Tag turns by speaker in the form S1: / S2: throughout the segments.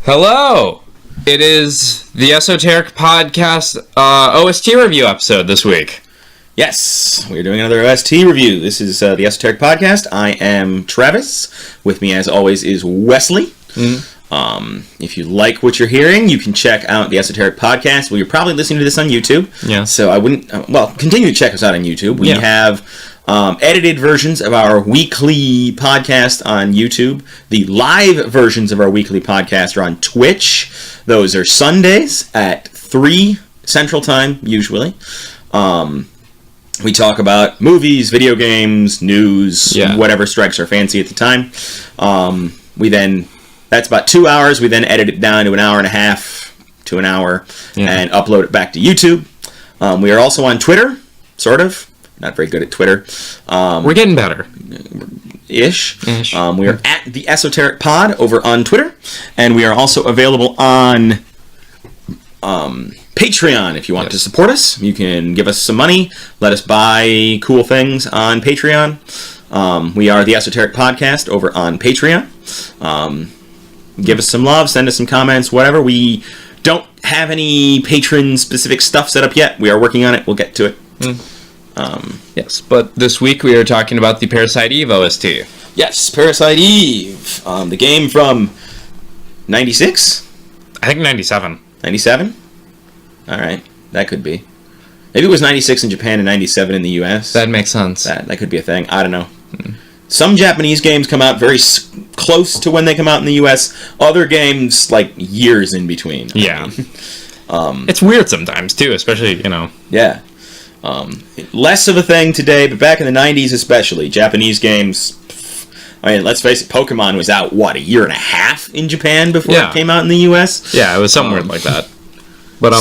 S1: Hello! It is the Esoteric Podcast OST review episode this week.
S2: Yes, we're doing another OST review. This is the Esoteric Podcast. I am Travis. With me, as always, is Wesley. If you like what you're hearing, you can check out the Esoteric Podcast. Well, you're probably listening to this on YouTube.
S1: Yeah.
S2: So I wouldn't... continue to check us out on YouTube. We have edited versions of our weekly podcast on YouTube. The live versions of our weekly podcast are on Twitch. Those are Sundays at 3 Central Time, usually. We talk about movies, video games, news, whatever strikes our fancy at the time. That's about 2 hours. We then edit it down to an hour and a half to an hour and upload it back to YouTube. We are also on Twitter, sort of. Not very good at Twitter.
S1: We're getting better.
S2: Ish. We are at the Esoteric Pod over on Twitter. And we are also available on Patreon if you want to support us. You can give us some money. Let us buy cool things on Patreon. We are the Esoteric Podcast over on Patreon. Give us some love. Send us some comments. Whatever. We don't have any patron-specific stuff set up yet. We are working on it. We'll get to it.
S1: Yes, but this week we are talking about the Parasite Eve OST.
S2: Yes, Parasite Eve. The game from 96?
S1: I think 97.
S2: 97? Alright, that could be. Maybe it was 96 in Japan and 97 in the US.
S1: That makes sense.
S2: That could be a thing. I don't know. Some Japanese games come out very close to when they come out in the US. Other games, like, years in between.
S1: Yeah. It's weird sometimes, too, especially,
S2: Yeah. Less of a thing today, but back in the 90s especially, Japanese games, I mean, let's face it, Pokemon was out, a year and a half in Japan before it came out in the US?
S1: Yeah, it was something weird like that. But,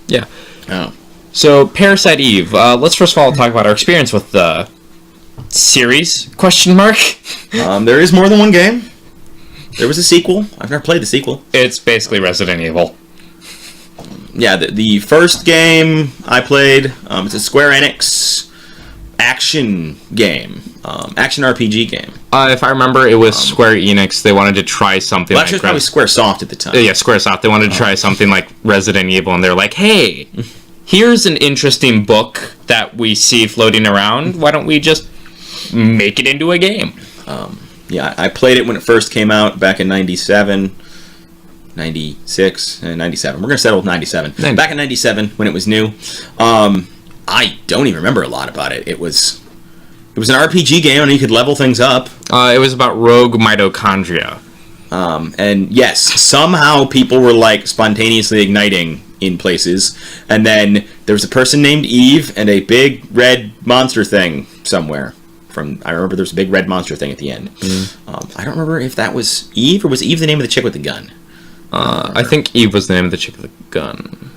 S1: yeah.
S2: Oh.
S1: So, Parasite Eve, let's first of all talk about our experience with the series, ?
S2: There is more than one game. There was a sequel. I've never played the sequel.
S1: It's basically Resident Evil.
S2: Yeah, the first game I played, it's a Square Enix action game, action RPG game.
S1: If I remember, it was Square Enix. They wanted to try something
S2: actually, it was probably Squaresoft at the time.
S1: Yeah, Squaresoft. They wanted to try something like Resident Evil, and they're like, hey, here's an interesting book that we see floating around. Why don't we just make it into a game?
S2: Yeah, I played it when it first came out back in 97. 96 and 97. We're going to settle with 97. Back in 97, when it was new, I don't even remember a lot about it. It was an RPG game, and you could level things up.
S1: It was about rogue mitochondria.
S2: And yes, somehow people were, spontaneously igniting in places, and then there was a person named Eve and a big red monster thing somewhere. I remember there was a big red monster thing at the end. I don't remember if that was Eve, or was Eve the name of the chick with the gun?
S1: I think Eve was the name of the chick with the gun.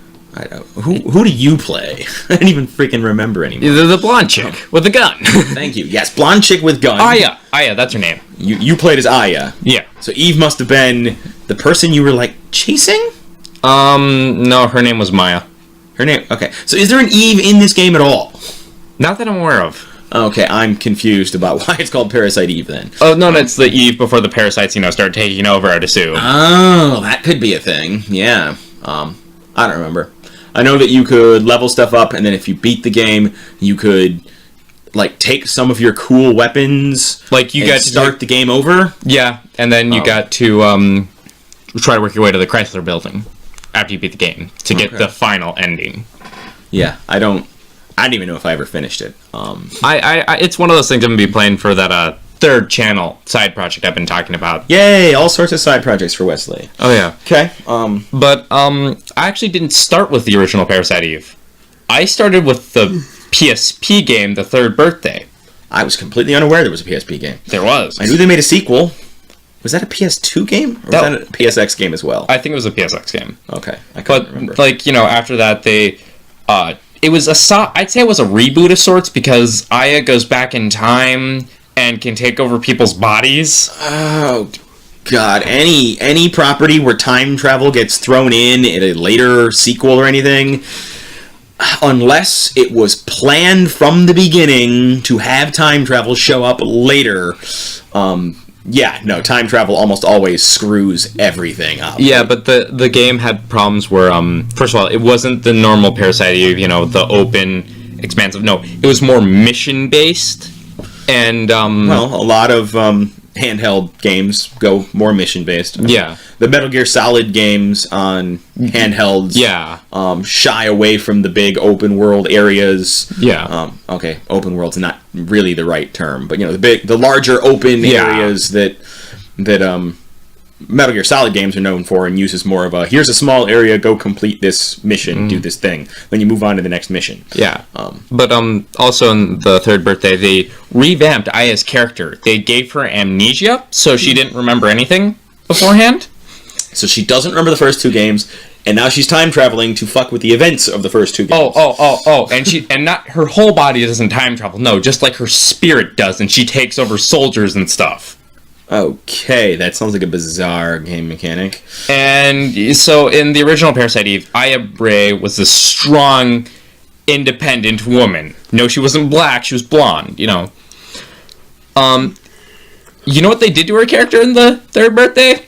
S2: Who do you play? I don't even freaking remember anymore.
S1: The blonde chick with the gun.
S2: Thank you. Yes, blonde chick with gun.
S1: Aya, that's her name.
S2: You played as Aya.
S1: Yeah.
S2: So Eve must have been the person you were, chasing?
S1: No, her name was Maya.
S2: Her name, okay. So is there an Eve in this game at all?
S1: Not that I'm aware of.
S2: Okay, I'm confused about why it's called Parasite Eve then.
S1: Oh, no, that's the Eve before the parasites, start taking over, I'd assume.
S2: Oh, that could be a thing. Yeah. I don't remember. I know that you could level stuff up, and then if you beat the game, you could, take some of your cool weapons,
S1: you got to
S2: start the game over.
S1: Yeah, and then you got to try to work your way to the Chrysler Building after you beat the game to get the final ending.
S2: Yeah, I didn't even know if I ever finished it.
S1: It's one of those things I'm going to be playing for that third channel side project I've been talking about.
S2: Yay! All sorts of side projects for Wesley.
S1: Oh, yeah.
S2: Okay.
S1: But I actually didn't start with the original Parasite Eve. I started with the PSP game, The Third Birthday.
S2: I was completely unaware there was a PSP game.
S1: There was.
S2: I knew they made a sequel. Was that a PS2 game? Or was that a PSX game as well?
S1: I think it was a PSX game.
S2: Okay. I couldn't remember.
S1: After that, they... It was I'd say it was a reboot of sorts because Aya goes back in time and can take over people's bodies.
S2: Oh, God. Any property where time travel gets thrown in a later sequel or anything, unless it was planned from the beginning to have time travel show up later, Yeah, no, time travel almost always screws everything up.
S1: Yeah, but the game had problems where, first of all, it wasn't the normal Parasite Eve, the open, expansive. No, it was more mission-based, and...
S2: well, a lot of handheld games go more mission-based.
S1: Yeah.
S2: The Metal Gear Solid games on handhelds shy away from the big open-world areas.
S1: Yeah.
S2: Okay, open world's not really the right term, but, the larger open areas that Metal Gear Solid games are known for, and uses more of a, here's a small area, go complete this mission, do this thing. Then you move on to the next mission.
S1: Yeah. But also in the third birthday, they revamped Aya's character. They gave her amnesia, so she didn't remember anything beforehand.
S2: So she doesn't remember the first two games, and now she's time traveling to fuck with the events of the first two games.
S1: Oh. And not her whole body doesn't time travel. No, just like her spirit does, and she takes over soldiers and stuff.
S2: Okay, that sounds like a bizarre game mechanic.
S1: And so in the original Parasite Eve, Aya Bray was a strong, independent woman. No, she wasn't black, she was blonde, You know what they did to her character in the third birthday?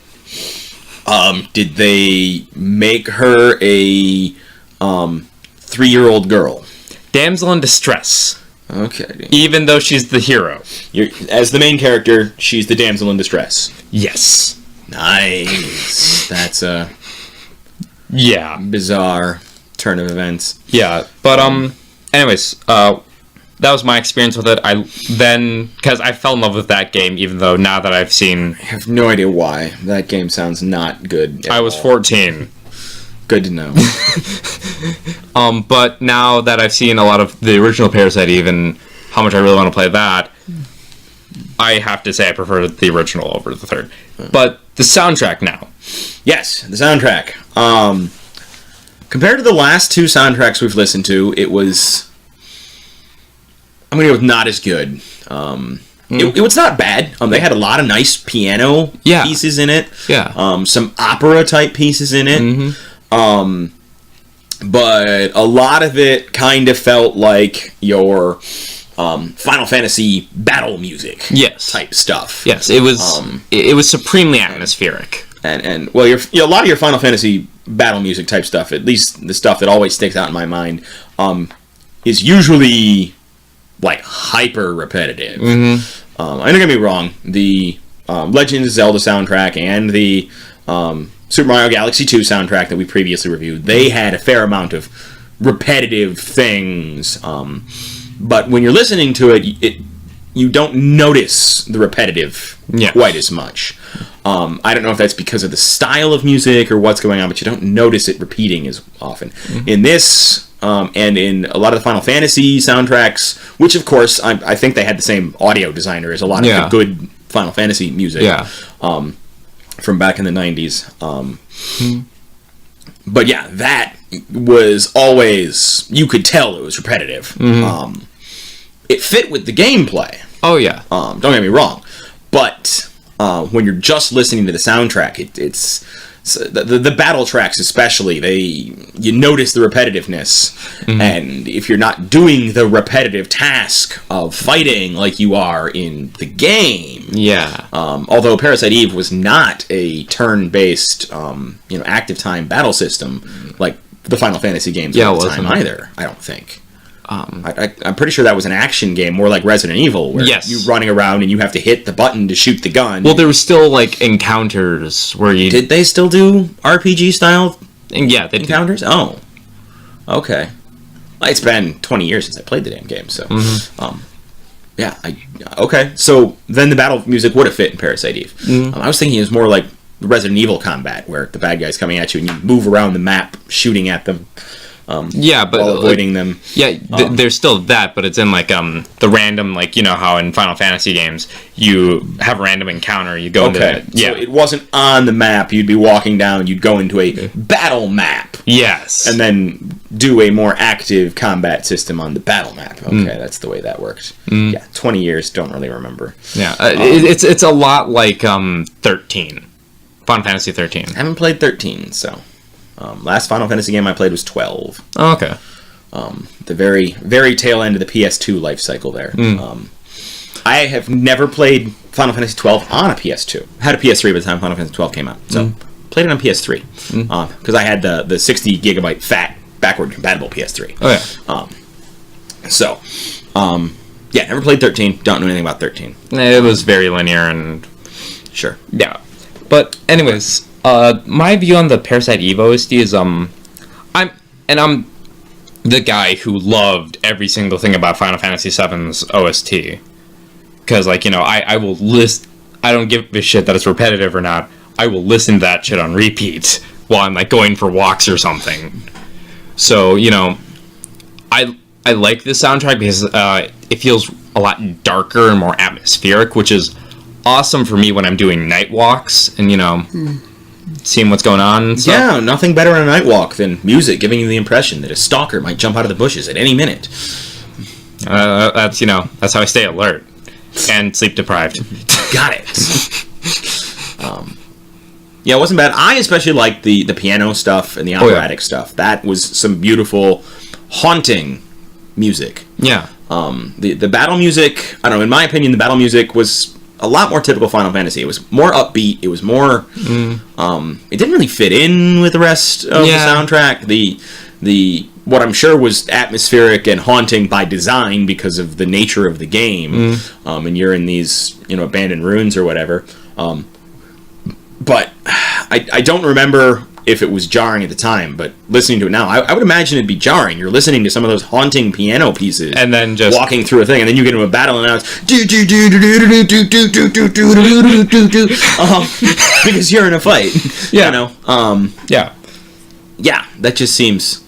S2: Did they make her a 3-year-old girl?
S1: Damsel in distress.
S2: Okay.
S1: Even though she's the hero.
S2: As the main character, she's the damsel in distress.
S1: Yes.
S2: Nice. That's a bizarre turn of events.
S1: Yeah, but anyways, that was my experience with it. Because I fell in love with that game, even though now that I've seen...
S2: I have no idea why. That game sounds not good
S1: I was 14.
S2: Good to know.
S1: But now that I've seen a lot of the original Parasite Eve and how much I really want to play that, I have to say I prefer the original over the third. But the soundtrack now.
S2: Yes, the soundtrack. Compared to the last two soundtracks we've listened to, it was... I'm going to go with not as good. It was not bad. They had a lot of nice piano pieces in it.
S1: Yeah.
S2: Some opera-type pieces in it.
S1: Mm-hmm.
S2: But a lot of it kind of felt like your Final Fantasy battle music type stuff.
S1: Yes, it was it was supremely atmospheric.
S2: And well, a lot of your Final Fantasy battle music type stuff, at least the stuff that always sticks out in my mind, is usually like hyper repetitive.
S1: Mm-hmm.
S2: And don't get me wrong, the Legend of Zelda soundtrack and the Super Mario Galaxy 2 soundtrack that we previously reviewed, they had a fair amount of repetitive things. But when you're listening to it, you don't notice the repetitive quite as much. I don't know if that's because of the style of music or what's going on, but you don't notice it repeating as often. Mm-hmm. In this, and in a lot of the Final Fantasy soundtracks, which of course I think they had the same audio designer as a lot of the good Final Fantasy music. Yeah. From back in the 90s. But yeah, that was always... You could tell it was repetitive. Mm-hmm. It fit with the gameplay.
S1: Oh, yeah.
S2: Don't get me wrong. But when you're just listening to the soundtrack, it's... The battle tracks especially, you notice the repetitiveness, and if you're not doing the repetitive task of fighting like you are in the game, although Parasite Eve was not a turn-based, active time battle system like the Final Fantasy games at the time either, I don't think. I'm pretty sure that was an action game, more like Resident Evil, where you're running around and you have to hit the button to shoot the gun.
S1: Well, there was still, like, encounters where you...
S2: Did they still do RPG-style
S1: they
S2: encounters? Did. Oh. Okay. It's been 20 years since I played the damn game, so... okay. So, then the battle music would have fit in Parasite Eve. I was thinking it was more like Resident Evil combat, where the bad guy's coming at you and you move around the map shooting at them.
S1: But
S2: while avoiding them.
S1: There's still that, but it's in like the random, like, you know how in Final Fantasy games you have a random encounter, you go into it.
S2: So it wasn't on the map, you'd be walking down, you'd go into a battle map.
S1: Yes.
S2: And then do a more active combat system on the battle map. Okay, that's the way that worked. 20 years, don't really remember.
S1: It's a lot like 13. Final Fantasy 13.
S2: I haven't played 13, so... last Final Fantasy game I played was 12.
S1: Oh, okay.
S2: The very, very tail end of the PS2 life cycle there. I have never played Final Fantasy 12 on a PS2. I had a PS3 by the time Final Fantasy 12 came out, so played it on PS3 because I had the 60 gigabyte fat backward compatible PS3.
S1: Oh
S2: yeah. Yeah, never played 13. Don't know anything about 13.
S1: It was very linear and
S2: sure.
S1: Yeah, but anyways, my view on the Parasite Eve OST is I'm the guy who loved every single thing about Final Fantasy VII's OST. Because, like, you know, I will I don't give a shit that it's repetitive or not. I will listen to that shit on repeat while I'm, like, going for walks or something. So, you know, I like this soundtrack because it feels a lot darker and more atmospheric, which is awesome for me when I'm doing night walks and, you know, seeing what's going on and stuff.
S2: Yeah, nothing better on a night walk than music giving you the impression that a stalker might jump out of the bushes at any minute.
S1: That's, you know, that's how I stay alert and sleep deprived.
S2: Got it. Yeah, it wasn't bad. I especially liked the piano stuff and the operatic stuff. That was some beautiful, haunting music.
S1: Yeah.
S2: The battle music, I don't know, in my opinion, the battle music was a lot more typical Final Fantasy. It was more upbeat. It was more... it didn't really fit in with the rest of the soundtrack. The what I'm sure was atmospheric and haunting by design because of the nature of the game. And you're in these, you know, abandoned ruins or whatever. But I don't remember if it was jarring at the time, but listening to it now, I would imagine it'd be jarring. You're listening to some of those haunting piano pieces,
S1: and then just
S2: walking through a thing, and then you get into a battle, and now it's because you're in a fight.
S1: Yeah,
S2: you know. Yeah. That just seems.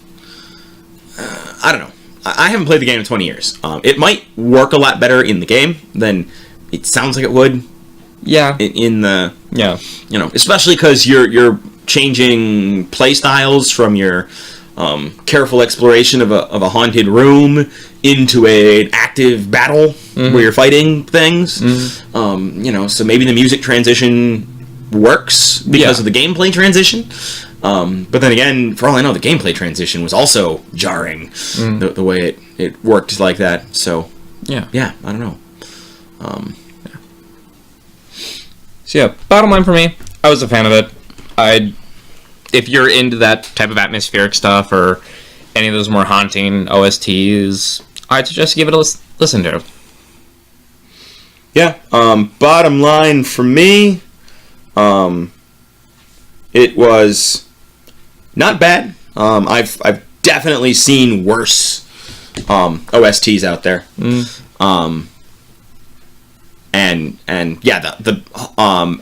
S2: I don't know. I haven't played the game in 20 years. It might work a lot better in the game than it sounds like it would.
S1: Yeah.
S2: In the
S1: you
S2: know, especially because you're changing play styles from your careful exploration of a haunted room into an active battle where you're fighting things. You know, so maybe the music transition works because of the gameplay transition. But then again, for all I know, the gameplay transition was also jarring the way it worked like that. So yeah, I don't know.
S1: So yeah, bottom line for me, I was a fan of it. If you're into that type of atmospheric stuff or any of those more haunting OSTs, I'd suggest you give it a listen to.
S2: Yeah. Bottom line for me, it was not bad. I've definitely seen worse OSTs out there. And yeah, the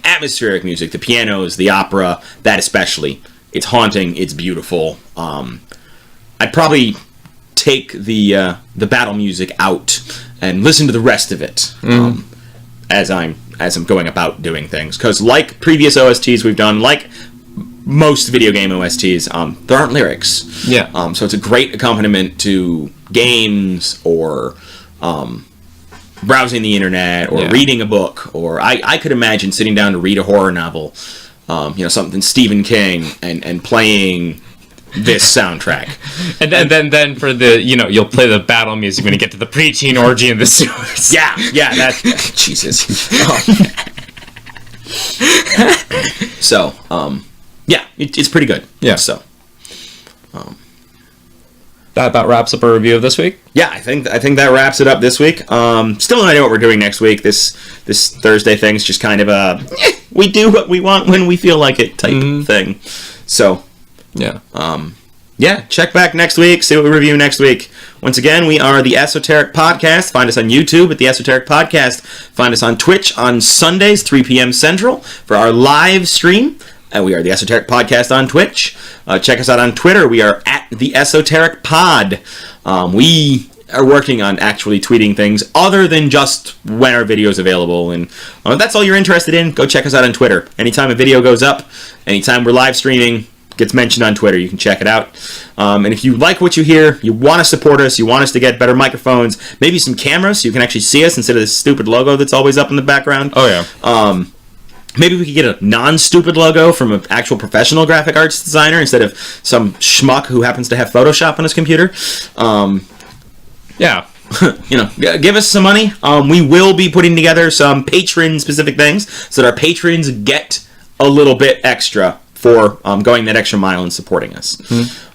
S2: atmospheric music, the pianos, the opera, that especially, it's haunting, it's beautiful. I'd probably take the battle music out and listen to the rest of it as I'm going about doing things, because like previous OSTs we've done, like most video game OSTs, there aren't lyrics.
S1: Yeah.
S2: So it's a great accompaniment to games or browsing the internet or reading a book, or I could imagine sitting down to read a horror novel, you know, something Stephen King, and playing this soundtrack.
S1: And then for the, you know, you'll play the battle music when you get to the preteen orgy in the sewers.
S2: Yeah, that's Jesus. So, yeah, it's pretty good.
S1: Yeah.
S2: So,
S1: that about wraps up our review of this week.
S2: Yeah, I think that wraps it up this week. Still no idea what we're doing next week. This Thursday thing's just kind of a we do what we want when we feel like it type thing. So
S1: yeah,
S2: check back next week. See what we review next week. Once again, we are the Esoteric Podcast. Find us on YouTube at the Esoteric Podcast. Find us on Twitch on Sundays, 3 p.m. Central for our live stream. We are the Esoteric Podcast on Twitch. Check us out on Twitter. We are at the Esoteric Pod. We are working on actually tweeting things other than just when our video is available. And if that's all you're interested in, go check us out on Twitter. Anytime a video goes up, anytime we're live streaming, gets mentioned on Twitter. You can check it out. And if you like what you hear, you want to support us, you want us to get better microphones, maybe some cameras so you can actually see us instead of this stupid logo that's always up in the background.
S1: Oh, yeah.
S2: Maybe we could get a non-stupid logo from an actual professional graphic arts designer instead of some schmuck who happens to have Photoshop on his computer.
S1: Yeah.
S2: give us some money. We will be putting together some patron-specific things so that our patrons get a little bit extra for going that extra mile and supporting us.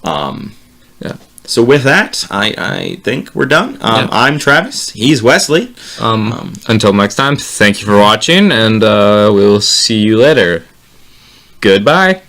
S1: Yeah.
S2: So with that, I think we're done. I'm Travis. He's Wesley.
S1: Until next time, thank you for watching, and we'll see you later. Goodbye.